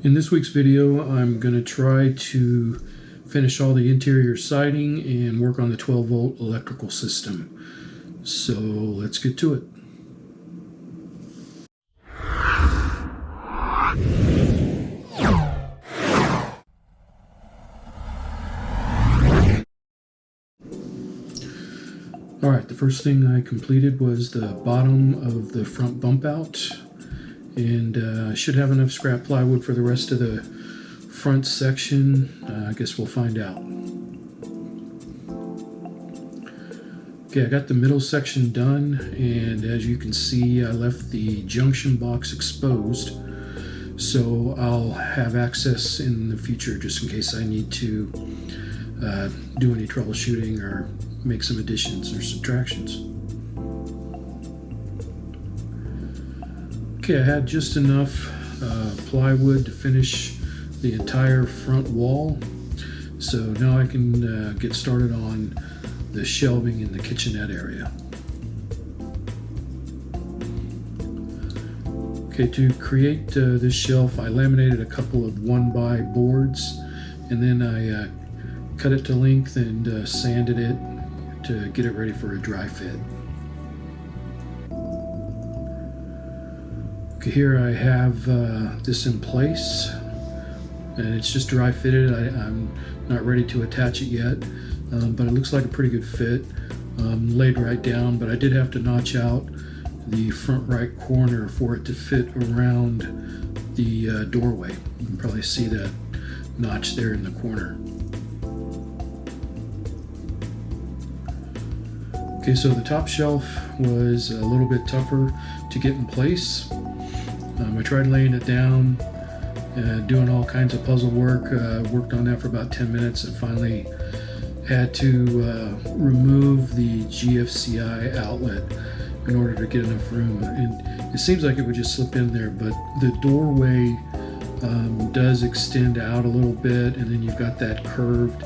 In this week's video, I'm going to try to finish all the interior siding and work on the 12-volt electrical system. So let's get to it. Alright, the first thing I completed was the bottom of the front bump out. And I should have enough scrap plywood for the rest of the front section. I guess we'll find out. Okay, I got the middle section done, and as you can see, I left the junction box exposed, so I'll have access in the future just in case I need to do any troubleshooting or make some additions or subtractions. Okay, I had just enough plywood to finish the entire front wall, so now I can get started on the shelving in the kitchenette area. Okay, to create this shelf, I laminated a couple of 1x boards, and then I cut it to length and sanded it to get it ready for a dry fit. Okay, here I have this in place, and it's just dry fitted. I'm not ready to attach it yet, but it looks like a pretty good fit. Laid right down, but I did have to notch out the front right corner for it to fit around the doorway. You can probably see that notch there in the corner. Okay, so the top shelf was a little bit tougher to get in place. I tried laying it down, doing all kinds of puzzle work, worked on that for about 10 minutes, and finally had to remove the GFCI outlet in order to get enough room. And it seems like it would just slip in there, but the doorway does extend out a little bit, and then you've got that curved,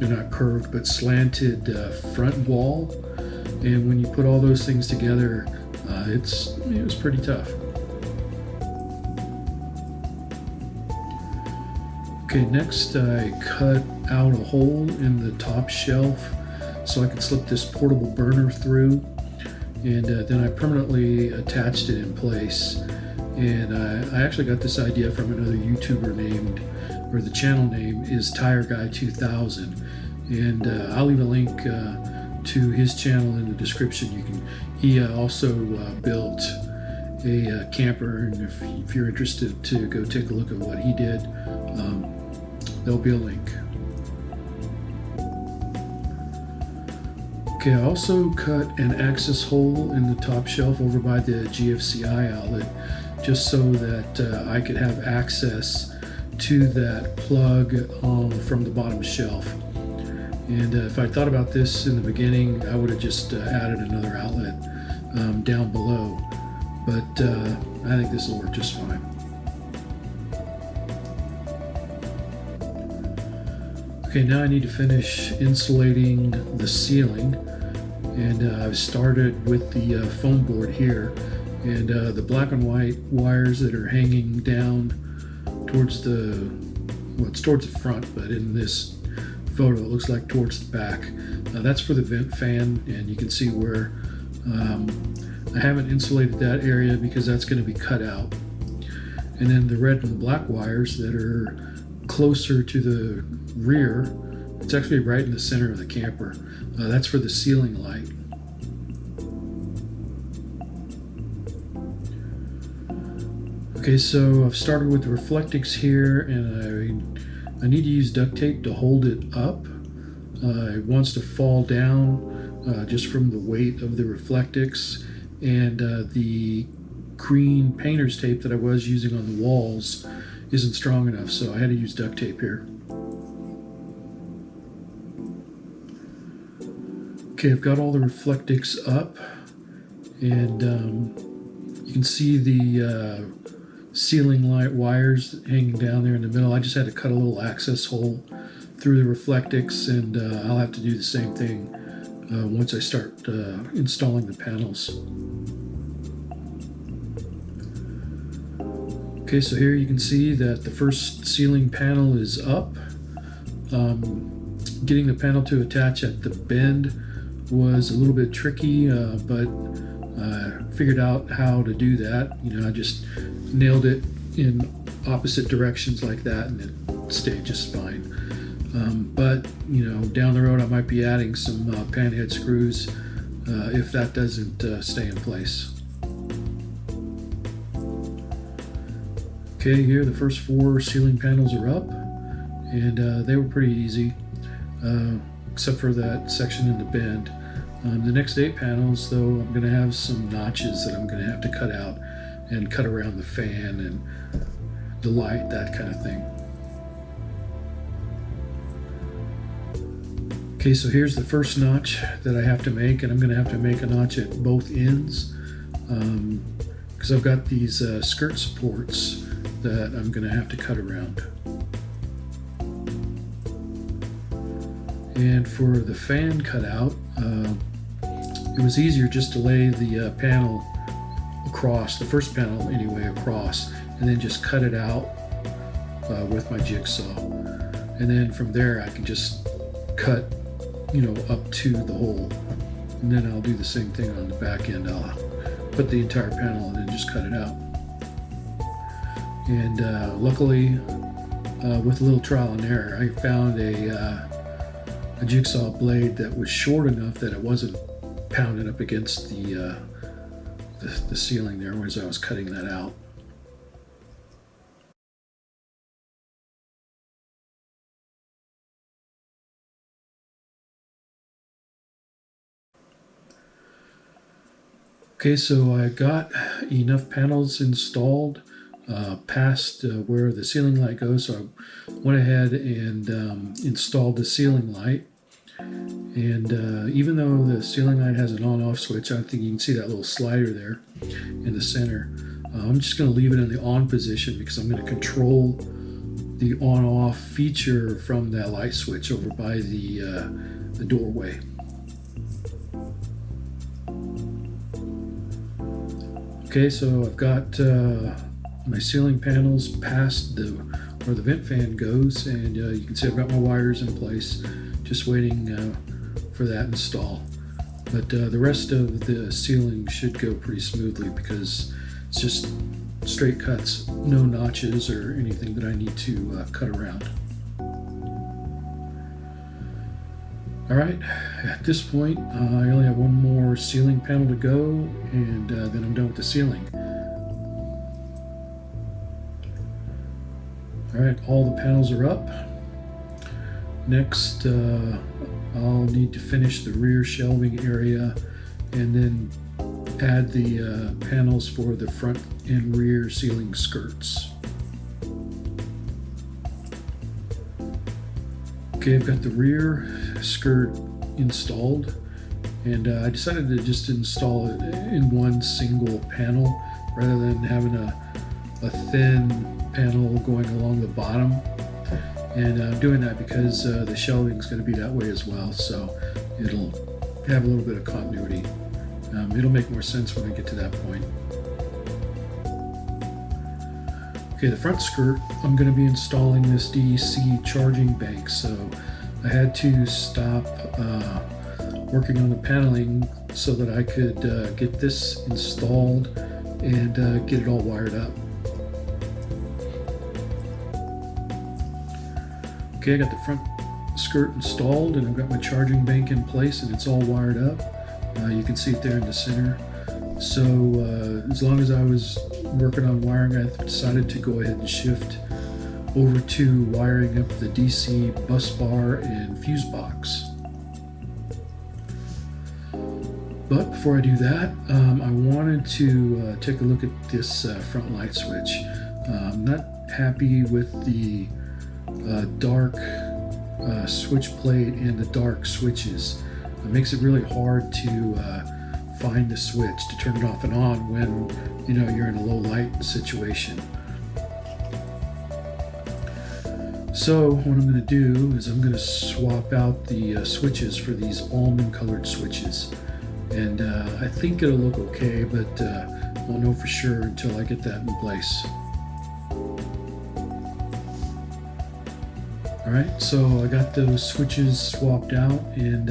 not curved, but slanted front wall. And when you put all those things together, it was pretty tough. Okay, next I cut out a hole in the top shelf so I could slip this portable burner through, and then I permanently attached it in place. And I actually got this idea from another YouTuber named, or the channel name is Tire Guy 2000, and I'll leave a link to his channel in the description. He also built a camper, and if you're interested to go take a look at what he did, there'll be a link. Okay, I also cut an access hole in the top shelf over by the GFCI outlet, just so that I could have access to that plug from the bottom shelf. And if I thought about this in the beginning, I would have just added another outlet down below, but I think this will work just fine. Okay, now I need to finish insulating the ceiling, and I've started with the foam board here, and the black and white wires that are hanging down towards it's towards the front, but in this photo it looks like towards the back. That's for the vent fan, and you can see where I haven't insulated that area because that's going to be cut out. And then the red and black wires that are closer to the rear, it's actually right in the center of the camper. That's for the ceiling light. Okay, so I've started with the Reflectix here, and I need to use duct tape to hold it up. It wants to fall down just from the weight of the Reflectix, and the green painter's tape that I was using on the walls isn't strong enough, so I had to use duct tape here. Okay, I've got all the Reflectix up, and you can see the ceiling light wires hanging down there in the middle. I just had to cut a little access hole through the Reflectix, and I'll have to do the same thing once I start installing the panels. Okay, so here you can see that the first ceiling panel is up. Getting the panel to attach at the bend was a little bit tricky, but figured out how to do that. You know, I just nailed it in opposite directions like that, and it stayed just fine. But you know, down the road I might be adding some panhead screws if that doesn't stay in place. Okay, here the first 4 ceiling panels are up, and they were pretty easy, except for that section in the bend. The next 8 panels, though, I'm going to have some notches that I'm going to have to cut out and cut around the fan and the light, that kind of thing. Okay, so here's the first notch that I have to make, and I'm going to have to make a notch at both ends because I've got these skirt supports that I'm going to have to cut around. And for the fan cutout, it was easier just to lay the panel across, the first panel anyway, across, and then just cut it out with my jigsaw. And then from there I can just cut, you know, up to the hole. And then I'll do the same thing on the back end. I'll put the entire panel and then just cut it out. And luckily, with a little trial and error, I found a jigsaw blade that was short enough that it wasn't pounded up against the ceiling there as I was cutting that out. Okay, so I got enough panels installed past where the ceiling light goes, so I went ahead and installed the ceiling light. And even though the ceiling light has an on-off switch, I think you can see that little slider there in the center. I'm just going to leave it in the on position because I'm going to control the on-off feature from that light switch over by the doorway. Okay, so I've got my ceiling panels past where the vent fan goes, and you can see I've got my wires in place, just waiting for that install. But the rest of the ceiling should go pretty smoothly because it's just straight cuts, no notches or anything that I need to cut around. All right, at this point I only have one more ceiling panel to go, and then I'm done with the ceiling. All right, all the panels are up. Next, I'll need to finish the rear shelving area and then add the panels for the front and rear ceiling skirts. Okay, I've got the rear skirt installed, and I decided to just install it in one single panel rather than having a thin panel going along the bottom. And I'm doing that because the shelving is going to be that way as well, so it'll have a little bit of continuity. It'll make more sense when I get to that point. Okay, the front skirt, I'm going to be installing this DC charging bank, so I had to stop working on the paneling so that I could get this installed and get it all wired up. Okay, I got the front skirt installed, and I've got my charging bank in place, and it's all wired up. You can see it there in the center. So as long as I was working on wiring, I decided to go ahead and shift over to wiring up the DC bus bar and fuse box. But before I do that, I wanted to take a look at this front light switch. I'm not happy with the dark switch plate and the dark switches. It makes it really hard to find the switch to turn it off and on when you're in a low light situation. So what I'm going to do is I'm going to swap out the switches for these almond colored switches, and I think it'll look okay, but won't know for sure until I get that in place. Alright, so I got those switches swapped out, and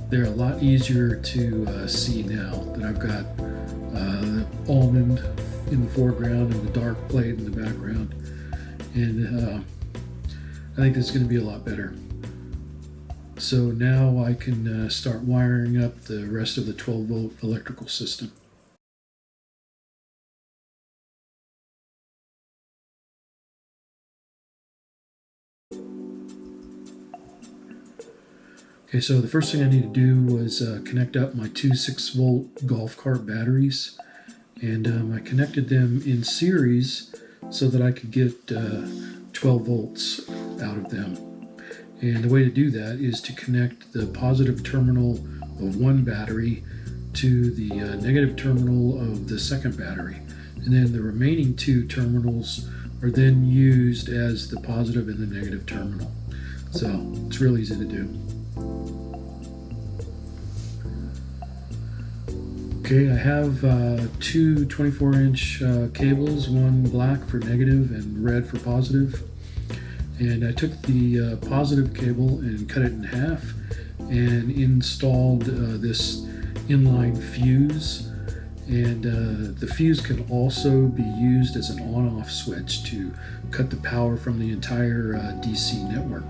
they're a lot easier to see now that I've got the almond in the foreground and the dark plate in the background. And I think this is going to be a lot better. So now I can start wiring up the rest of the 12-volt electrical system. Okay, so the first thing I need to do was connect up my two 6-volt golf cart batteries, and I connected them in series so that I could get 12 volts out of them. And the way to do that is to connect the positive terminal of one battery to the negative terminal of the second battery, and then the remaining two terminals are then used as the positive and the negative terminal. So it's real easy to do. Okay, I have two 24-inch cables, one black for negative and red for positive. And I took the positive cable and cut it in half and installed this inline fuse. And the fuse can also be used as an on-off switch to cut the power from the entire DC network.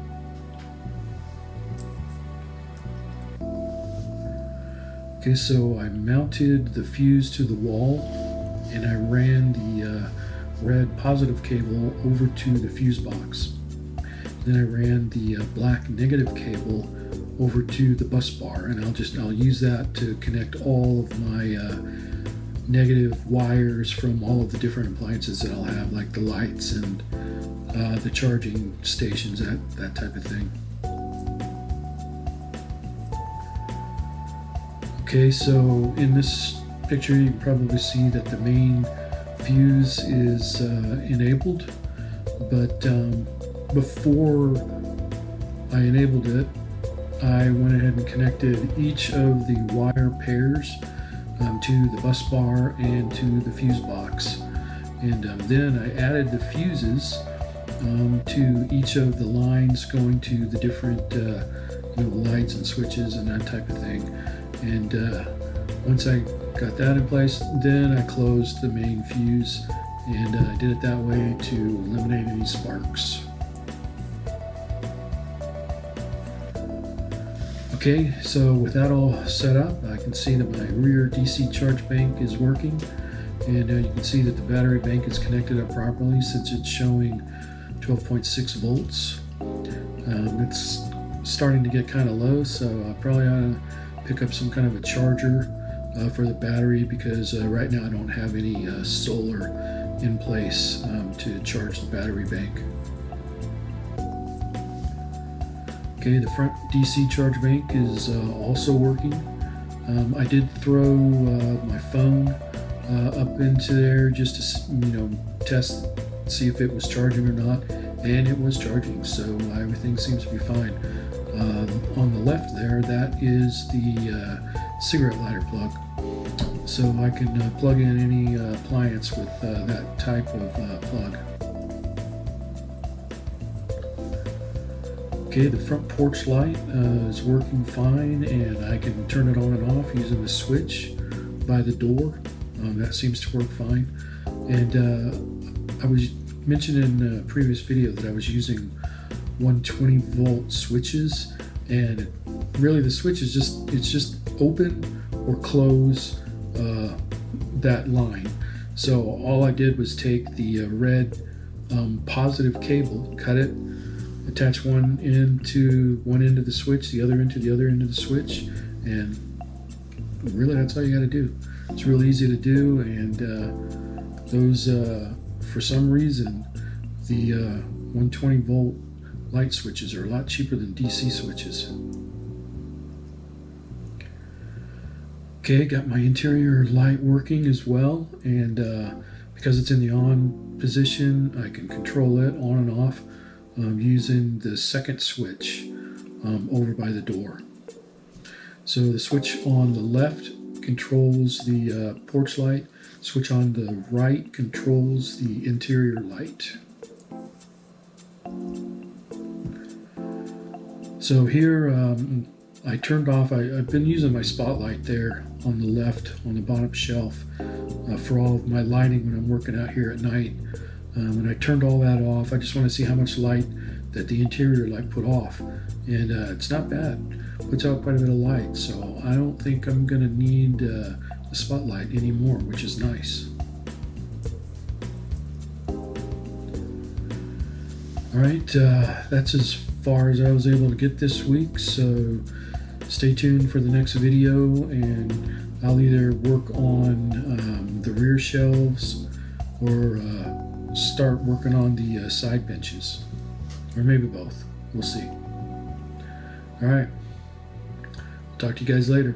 Okay, so I mounted the fuse to the wall, and I ran the red positive cable over to the fuse box. Then I ran the black negative cable over to the bus bar, and I'll use that to connect all of my negative wires from all of the different appliances that I'll have, like the lights and the charging stations, that type of thing. Okay, so in this picture you can probably see that the main fuse is enabled, but before I enabled it, I went ahead and connected each of the wire pairs to the bus bar and to the fuse box. And then I added the fuses to each of the lines going to the different lights and switches and that type of thing. And once I got that in place, then I closed the main fuse, and I did it that way to eliminate any sparks. Okay, so with that all set up, I can see that my rear DC charge bank is working, and you can see that the battery bank is connected up properly since it's showing 12.6 volts. It's starting to get kind of low, so I probably ought to pick up some kind of a charger for the battery, because right now I don't have any solar in place to charge the battery bank. Okay, the front DC charge bank is also working. I did throw my phone up into there just to test, see if it was charging or not, and it was charging, so everything seems to be fine. On the left there, that is the cigarette lighter plug, so I can plug in any appliance with that type of plug. Okay, the front porch light is working fine, and I can turn it on and off using the switch by the door. That seems to work fine. And I was mentioned in a previous video that I was using 120-volt switches, and really the switch is just open or close that line. So all I did was take the red positive cable, cut it, attach one end to one end of the switch, the other end to the other end of the switch, and really that's all you got to do. It's real easy to do, and those for some reason the 120-volt light switches are a lot cheaper than DC switches. Okay, got my interior light working as well, and because it's in the on position, I can control it on and off using the second switch over by the door. So the switch on the left controls the porch light, switch on the right controls the interior light. So here I turned off, I've been using my spotlight there on the left on the bottom shelf for all of my lighting when I'm working out here at night. And I turned all that off. I just want to see how much light that the interior light put off. And it's not bad. Puts out quite a bit of light. So I don't think I'm going to need the spotlight anymore, which is nice. All right, that's as far as I was able to get this week. So stay tuned for the next video, and I'll either work on the rear shelves or start working on the side benches, or maybe both. We'll see. All right, talk to you guys later.